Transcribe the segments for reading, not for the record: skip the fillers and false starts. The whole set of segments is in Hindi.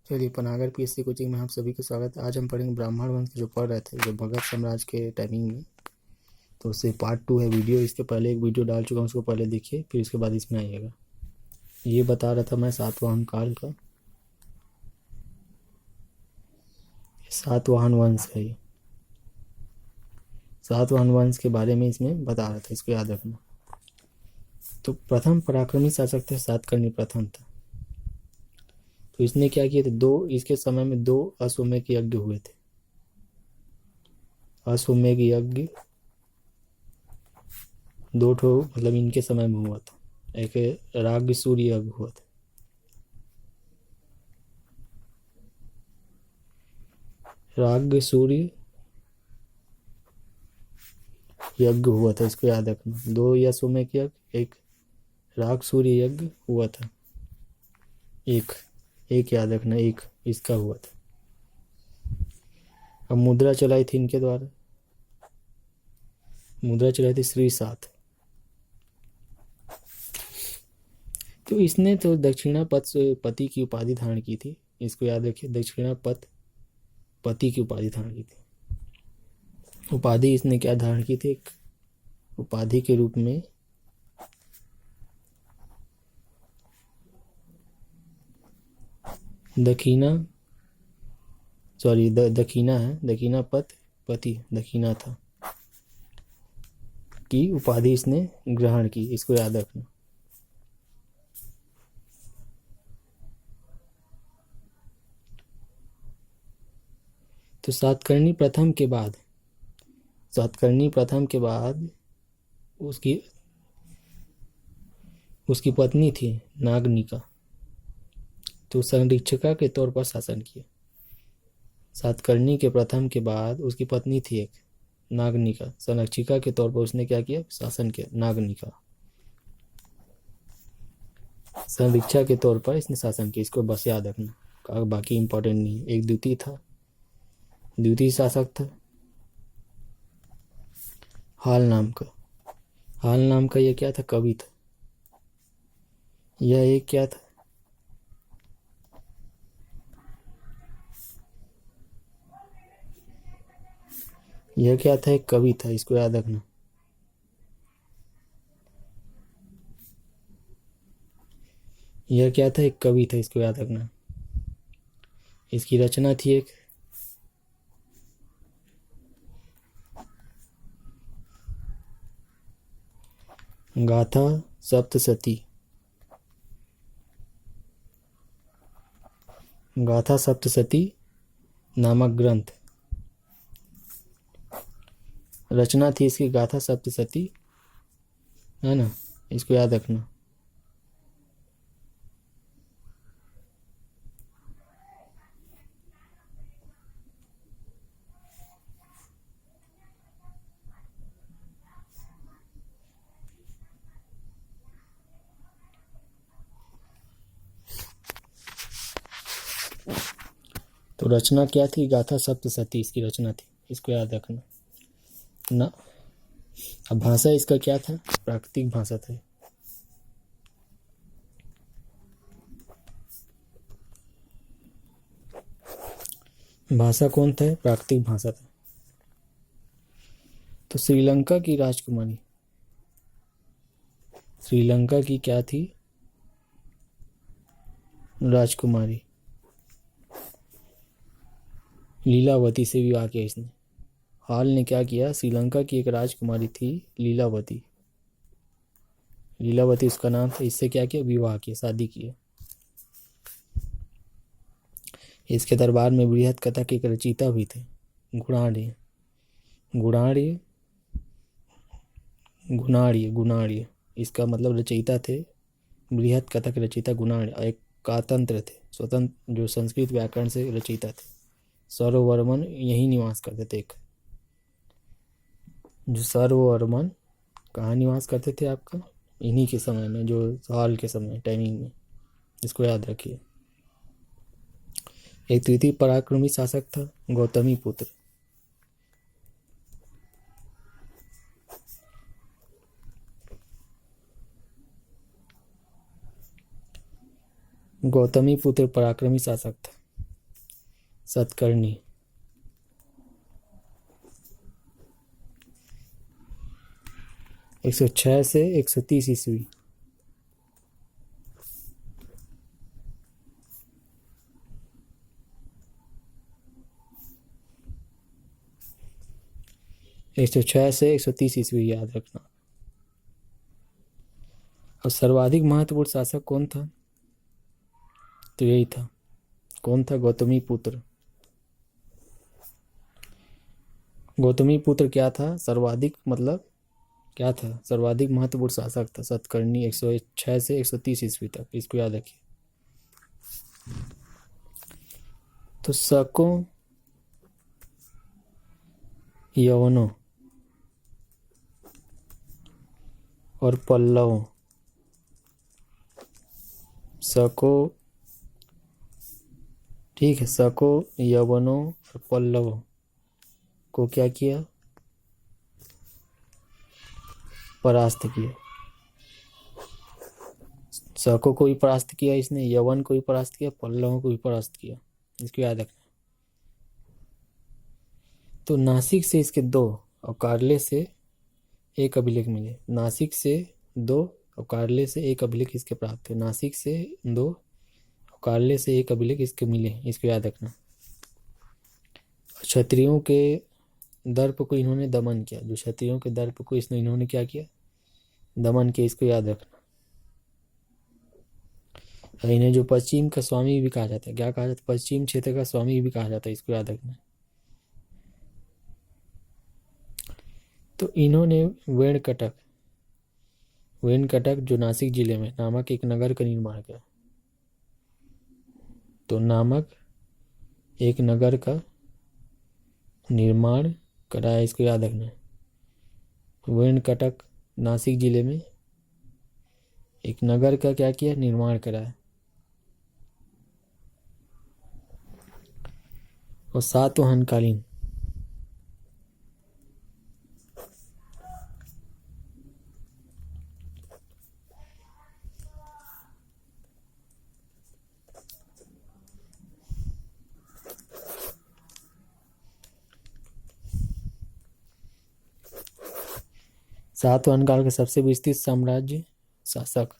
चलिए, पनागर पीएससी कोचिंग में आप सभी का स्वागत है। आज हम पढ़ेंगे ब्राह्मण वंश जो पढ़ रहे थे, जो भगत साम्राज्य के टाइमिंग में। तो उससे पार्ट 2 है वीडियो। इसके पहले एक वीडियो डाल चुका हूँ, उसको पहले देखिए, फिर उसके बाद इसमें आइएगा। ये बता रहा था मैं सातवाहन काल का, सातवाहन वंश है ये। सातवाहन वंश के बारे में इसमें बता रहा था, इसको याद रखना। तो प्रथम पराक्रमी शासक थे सातकर्णी प्रथम था। तो इसने क्या किया था, इसके समय में 2 अश्वमेध यज्ञ हुए थे। अश्वमेध यज्ञ 2 ठो मतलब इनके समय में हुआ था। एक राग सूर्य यज्ञ हुआ था। राग सूर्य यज्ञ हुआ था, इसको याद रखना। 2 अश्वमेध यज्ञ, एक राग सूर्य यज्ञ हुआ था। एक याद रखना, एक इसका हुआ था। अब मुद्रा चलाई थी इनके द्वारा, मुद्रा चलाई थी श्री 7। तो इसने तो दक्षिणापत पति की उपाधि धारण की थी, इसको याद रखिए। दक्षिणापत पति की उपाधि धारण की थी। उपाधि इसने क्या धारण की थी, एक उपाधि के रूप में दक्षिणा है, दक्षिणापत पति दक्षिणा था की उपाधि इसने ग्रहण की, इसको याद रखना। तो सातकर्णी प्रथम के बाद उसकी पत्नी थी नागनिका, तो संरक्षिका के तौर पर शासन किया। सातकर्णी के प्रथम के बाद उसकी पत्नी थी एक नागनिका, संरक्षिका के तौर पर उसने क्या किया, शासन किया। नागनिका संरक्षा के तौर पर इसने शासन किया, इसको बस याद रखना, बाकी इंपॉर्टेंट नहीं। एक द्वितीय शासक था हाल नाम का यह क्या था, कवि था। यह एक क्या था, यह क्या था, एक कवि था, इसको याद रखना। यह क्या था, एक कवि था, इसको याद रखना। इसकी रचना थी एक गाथा सप्तशती। गाथा सप्तशती नामक ग्रंथ रचना थी इसकी, गाथा सप्तशती, है ना, इसको याद रखना। तो रचना क्या थी, गाथा सप्तशती इसकी रचना थी, इसको याद रखना ना। अब भाषा इसका क्या था, प्राकृतिक भाषा था। भाषा कौन था, प्राकृतिक भाषा था। तो श्रीलंका की राजकुमारी, श्रीलंका की क्या थी, राजकुमारी लीलावती से विवाह किया इसने। हाल ने क्या किया, श्रीलंका की एक राजकुमारी थी लीलावती उसका नाम था, इससे क्या किया, विवाह किया, शादी किया। इसके दरबार में बृहत कथा के एक रचयिता भी थे, गुणार्य, इसका मतलब रचयिता थे, बृहत कथा के रचयिता गुणार्य। एक कातंत्र थे, स्वतंत्र, जो संस्कृत व्याकरण से रचयिता थे। सर्ववर्मन यही निवास करते थे। एक जो सर्ववर्मन कहाँ निवास करते थे आपका, इन्हीं के समय में, जो हाल के समय टाइमिंग में, इसको याद रखिए। एक तृतीय पराक्रमी शासक था गौतमी पुत्र। गौतमी पुत्र पराक्रमी शासक था। सतकर्णी। 106 से 130 ईस्वी। एक सौ छः से 130 ईस्वी याद रखना। और सर्वाधिक महत्वपूर्ण शासक कौन था? तो यही था। कौन था? गौतमी पुत्र। गौतमी पुत्र क्या था? सर्वाधिक मतलब क्या था? सर्वाधिक महत्वपूर्ण शासक था सतकर्णी। 106 से 130 ईस्वी तक, इसको याद रखिए। तो शकों, यवनों और पल्लवों, शकों, ठीक है, शकों, यवनों और पल्लवों को क्या किया? परास्त किया। शकों को भी परास्त किया इसने, यवन को भी परास्त किया, पल्लवों को भी परास्त किया, इसको याद रखना। तो नासिक से इसके 2 और कारले से 1 अभिलेख मिले। नासिक से 2 और कारले से 1 अभिलेख इसके प्राप्त हुए। नासिक से 2 और कारले से 1 अभिलेख इसके मिले, इसको याद रखना। क्षत्रियों के दर्प को इन्होंने दमन किया। जो क्षत्रियों के दर्प को इन्होंने क्या किया? दमन किया, इसको याद रखना। इन्हें जो पश्चिम का स्वामी भी कहा जाता है, क्या कहा जाता है? पश्चिम क्षेत्र का स्वामी भी कहा जाता है, इसको याद रखना। तो इन्होंने वेणकटक जो नासिक जिले में नामक एक नगर का निर्माण किया। तो नामक एक नगर का निर्माण कराया, इसको याद रखना। वेणकटक नासिक जिले में एक नगर का क्या किया? निर्माण कराया। और सातवाहनकालीन सातवाहन काल का सबसे विस्तृत साम्राज्य शासक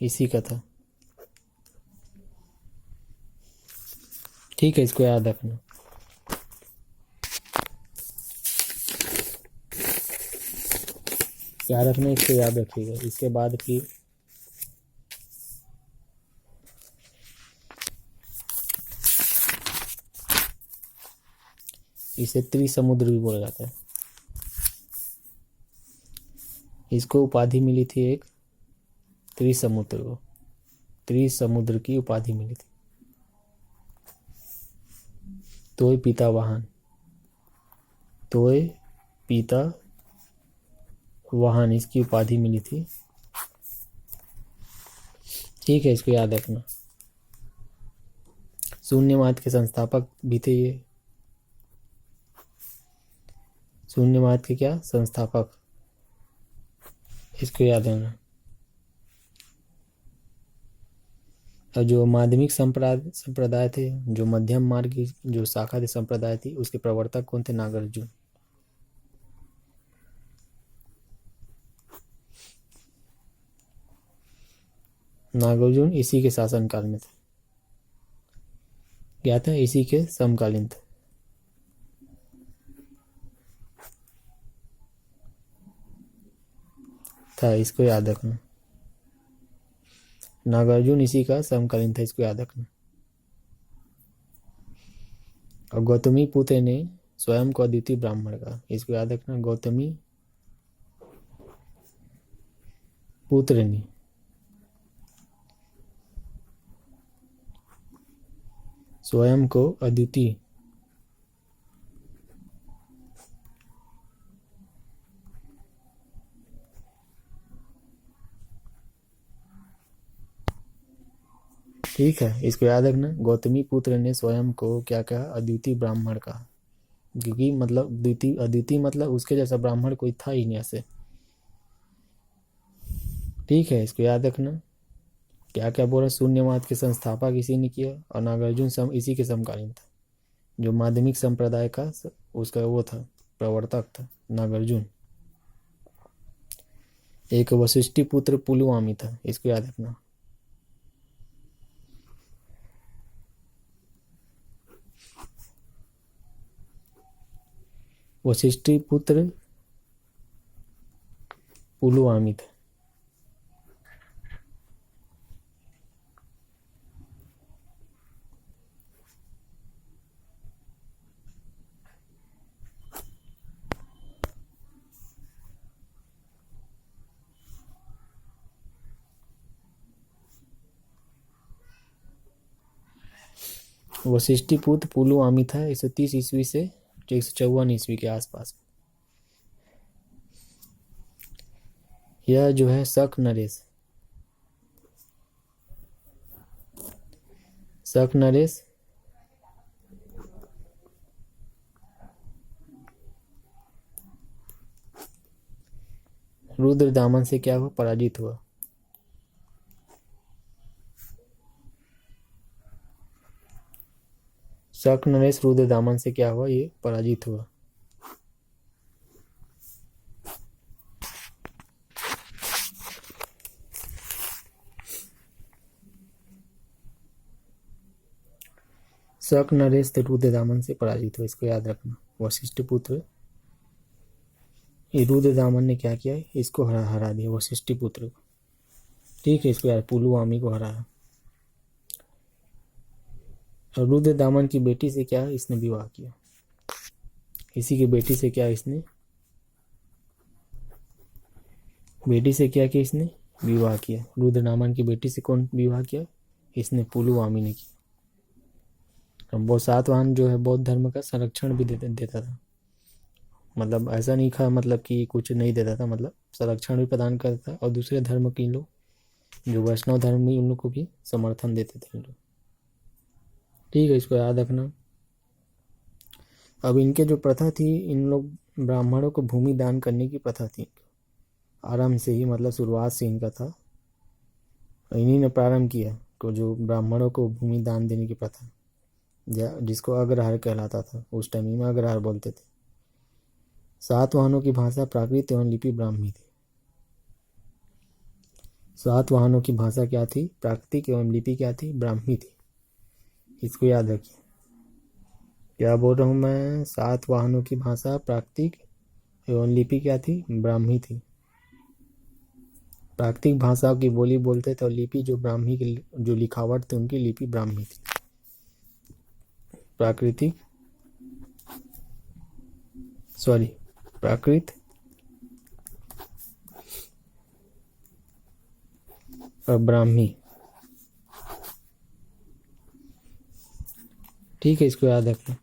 इसी का था। ठीक है, इसको याद रखना। क्या रखना, इसको याद रखिएगा। इसके बाद फिर इसे त्रिसमुद्र भी बोला जाता है। इसको उपाधि मिली थी एक, त्रिसमुद्र को, त्रिसमुद्र की उपाधि मिली थी। तोय पिता वाहन, तोय पिता वाहन, इसकी उपाधि मिली थी। ठीक है, इसको याद रखना। शून्यवाद के संस्थापक भी थे ये। शून्यवाद के क्या? संस्थापक, इसको याद रखना। और जो माध्यमिक संप्रदाय थे, जो मध्यम मार्ग की जो शाखा थी संप्रदाय थी, उसके प्रवर्तक कौन थे? नागार्जुन। नागार्जुन इसी के शासनकाल में थे, क्या था? इसी के समकालीन थे। इसको याद रखना। नागार्जुन इसी का समकालीन था, इसको याद रखना। और गौतमी पुत्र ने स्वयं को अद्वितीय ब्राह्मण कहा, इसको याद रखना। गौतमी पुत्र ने स्वयं को अद्वितीय ठीक है, इसको याद रखना। गौतमी पुत्र ने स्वयं को क्या कहा? अद्वितीय ब्राह्मण कहा, क्योंकि मतलब अद्वितीय मतलब उसके जैसा ब्राह्मण कोई था ही नहीं ऐसे। ठीक है, इसको याद रखना। क्या क्या बोला? शून्यवाद के संस्थापक इसी ने किया और नागार्जुन इसी के समकालीन था। जो माध्यमिक संप्रदाय का उसका वो था, प्रवर्तक था नागार्जुन। एक वशिष्ठी पुत्र पुलुआमी था, इसको याद रखना। वशिष्ठी पुत्र पुलुआमी था। वशिष्ठी पुत्र पुलुआमी था 130 ईस्वी से 154 ईस्वी के आसपास। यह जो है शक नरेश रुद्र दामन से क्या हुआ, पराजित हुआ। शक नरेश रुद्र दामन से क्या हुआ, ये पराजित हुआ। शक नरेश रुद्र दामन से पराजित हुआ, इसको याद रखना। वशिष्ठ पुत्र ये रुद्र दामन ने क्या किया, इसको हरा दिया, वशिष्ठी पुत्र को। ठीक है, इसको याद, पुलुआमी को हराया। और रुद्र दामन की बेटी से क्या इसने विवाह किया, इसी की बेटी से क्या इसने इसने विवाह किया। रुद्र दामन की बेटी से कौन विवाह किया, इसने, पुलुआमी ने किया। वो सातवाहन जो है बौद्ध धर्म का संरक्षण भी देता था। मतलब ऐसा नहीं था मतलब कि कुछ नहीं देता था, मतलब संरक्षण भी प्रदान करता था। और दूसरे धर्म के लोग जो वैष्णव धर्म में, उन लोग को भी समर्थन देते थे इन लोग। ठीक है, इसको याद रखना। अब इनके जो प्रथा थी, इन लोग ब्राह्मणों को भूमि दान करने की प्रथा थी आरंभ से ही, मतलब शुरुआत से इनका था। इन्हीं ने प्रारंभ किया को जो ब्राह्मणों को भूमि दान देने की प्रथा, जिसको अग्रहार कहलाता था। उस टाइम में अग्रहार बोलते थे। सातवाहनों की भाषा प्राकृत एवं लिपि ब्राह्मी थी। सातवाहनों की भाषा क्या थी, प्राकृतिक एवं लिपि क्या थी, ब्राह्मी थी। इसको याद रखिए। क्या बोल रहा हूँ मैं, सातवाहनों की भाषा प्राकृतिक एवं लिपि क्या थी, ब्राह्मी थी। प्राकृतिक भाषाओं की बोली बोलते थे और लिपि जो ब्राह्मी की जो लिखावट थी उनकी लिपि ब्राह्मी थी। प्राकृत और ब्राह्मी। ठीक है, इसको याद रखना।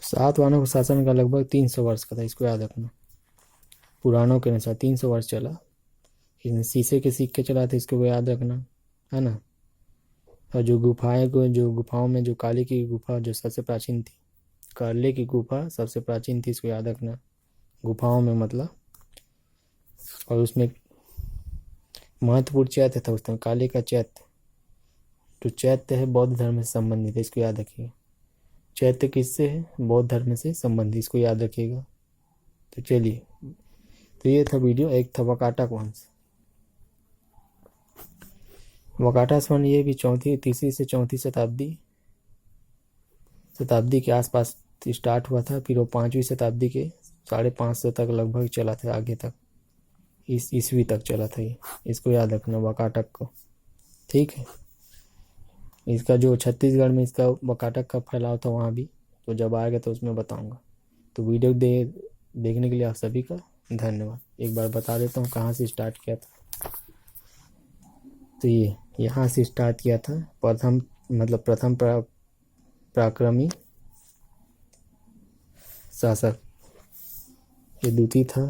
सातवाहनों का शासन का लगभग 300 वर्ष का था, इसको याद रखना। पुराणों के अनुसार 300 वर्ष चला। इसने शीशे के सिक्के चला थे, इसको याद रखना, है ना। और जो गुफाओं में जो काली की गुफा जो सबसे प्राचीन थी, काले की गुफा सबसे प्राचीन थी, इसको याद रखना। गुफाओं में मतलब, और उसमें महत्वपूर्ण चैत्य था उस टाइम, काले का चैत्य। तो चैत्य है बौद्ध धर्म से संबंधित है, इसको याद रखिएगा। चैत्य किससे है, बौद्ध धर्म से संबंधित, इसको याद रखिएगा। तो चलिए, तो ये था वीडियो। एक था वकाटक वंश। वकाटक वंश ये भी तीसरी से चौथी शताब्दी के आसपास स्टार्ट हुआ था। फिर वो 5वीं शताब्दी के 550 तक लगभग चला था, आगे तक इस ईस्वी तक चला था ये। इसको याद रखना, वकाटक को। ठीक है, इसका जो छत्तीसगढ़ में इसका वकाटक का फैलाव था वहाँ भी, तो जब आएगा तो उसमें बताऊंगा। तो वीडियो देखने के लिए आप सभी का धन्यवाद। एक बार बता देता हूँ कहाँ से स्टार्ट किया था। तो ये यहाँ से स्टार्ट किया था। प्रथम मतलब प्रथम पराक्रमी शासक। ये द्वितीय था।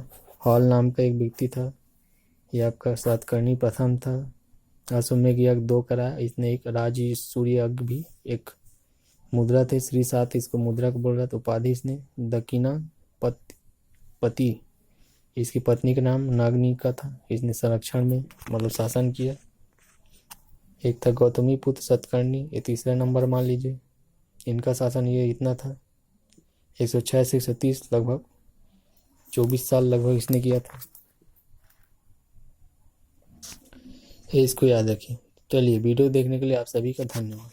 हॉल नाम का एक व्यक्ति था। ये आपका सातकर्णी प्रथम था। अश्वमेध यज्ञ 2 करा इसने। एक राज सूर्य यज्ञ भी एक मुद्रा थे श्री 7, इसको मुद्रा को बोल रहा था। उपाधि इसने दकिना पति, इसकी पत्नी का नाम नागनिका था। इसने संरक्षण में मतलब शासन किया। एक था गौतमी पुत्र सतकर्णी, ये तीसरा नंबर मान लीजिए। इनका शासन ये इतना था 106 से 130, लगभग 24 साल लगभग इसने किया था। ये इसको याद रखिए। चलिए, वीडियो देखने के लिए आप सभी का धन्यवाद।